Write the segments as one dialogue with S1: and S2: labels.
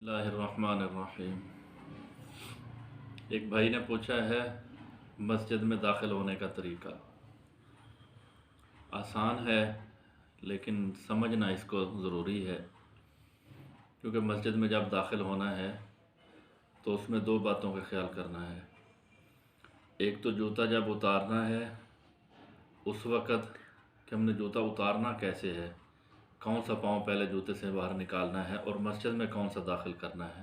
S1: اللہ الرحمن الرحیم۔ ایک بھائی نے پوچھا ہے مسجد میں داخل ہونے کا طریقہ۔ آسان ہے لیکن سمجھنا اس کو ضروری ہے، کیونکہ مسجد میں جب داخل ہونا ہے تو اس میں دو باتوں کا خیال کرنا ہے۔ ایک تو جوتا جب اتارنا ہے اس وقت کہ ہم نے جوتا اتارنا کیسے ہے، کون سا پاؤں پہلے جوتے سے باہر نکالنا ہے، اور مسجد میں کون سا داخل کرنا ہے۔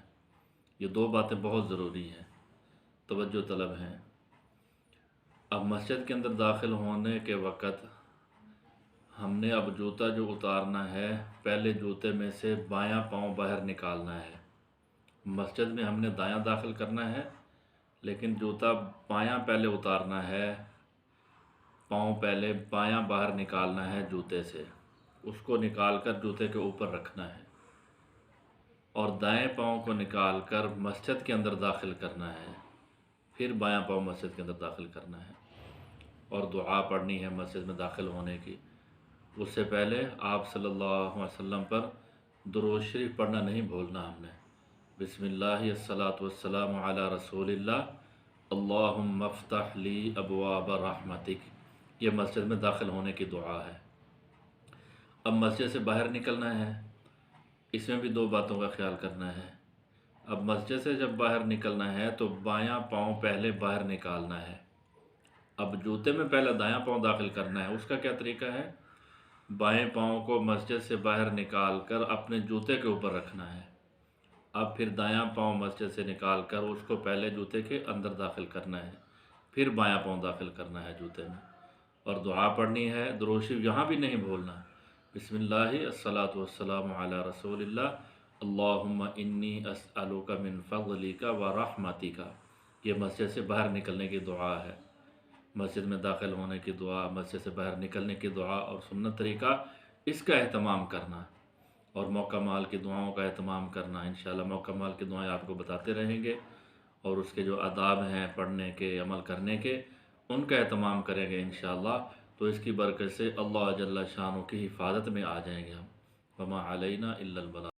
S1: یہ دو باتیں بہت ضروری ہیں، توجہ طلب ہیں۔ اب مسجد کے اندر داخل ہونے کے وقت ہم نے اب جوتا جو اتارنا ہے، پہلے جوتے میں سے بایاں پاؤں باہر نکالنا ہے۔ مسجد میں ہم نے دایاں داخل کرنا ہے، لیکن جوتا بایاں پہلے اتارنا ہے، پاؤں پہلے بایاں باہر نکالنا ہے جوتے سے، اس کو نکال کر جوتے کے اوپر رکھنا ہے، اور دائیں پاؤں کو نکال کر مسجد کے اندر داخل کرنا ہے، پھر بایاں پاؤں مسجد کے اندر داخل کرنا ہے، اور دعا پڑھنی ہے مسجد میں داخل ہونے کی۔ اس سے پہلے آپ صلی اللہ علیہ وسلم پر درود شریف پڑھنا نہیں بھولنا ہم نے۔ بسم اللہ الصلاۃ والسلام علی رسول اللہ، اللہم افتح لی ابواب رحمتک، یہ مسجد میں داخل ہونے کی دعا ہے۔ اب مسجد سے باہر نکلنا ہے، اس میں بھی دو باتوں کا خیال کرنا ہے۔ اب مسجد سے جب باہر نکلنا ہے تو بایاں پاؤں پہلے باہر نکالنا ہے۔ اب جوتے میں پہلے دایاں پاؤں داخل کرنا ہے، اس کا کیا طریقہ ہے؟ بائیں پاؤں کو مسجد سے باہر نکال کر اپنے جوتے کے اوپر رکھنا ہے، اب پھر دایاں پاؤں مسجد سے نکال کر اس کو پہلے جوتے کے اندر داخل کرنا ہے، پھر بایاں پاؤں داخل کرنا ہے جوتے میں، اور دعا پڑھنی ہے۔ درود شریف یہاں بھی نہیں بھولنا۔ بسم اللہ الصلاۃ والسلام علی رسول اللہ، اللہم انی اسألک من فضلک ورحمتک، یہ مسجد سے باہر نکلنے کی دعا ہے۔ مسجد میں داخل ہونے کی دعا، مسجد سے باہر نکلنے کی دعا، اور سنت طریقہ اس کا اہتمام کرنا، اور موقع مال کی دعاؤں کا اہتمام کرنا۔ انشاءاللہ موقع مال کی دعائیں آپ کو بتاتے رہیں گے، اور اس کے جو آداب ہیں پڑھنے کے، عمل کرنے کے، ان کا اہتمام کریں گے انشاءاللہ، تو اس کی برکت سے اللہ جل شانہ کی حفاظت میں آ جائیں گے ہم۔ وما علینا الا البلاغ۔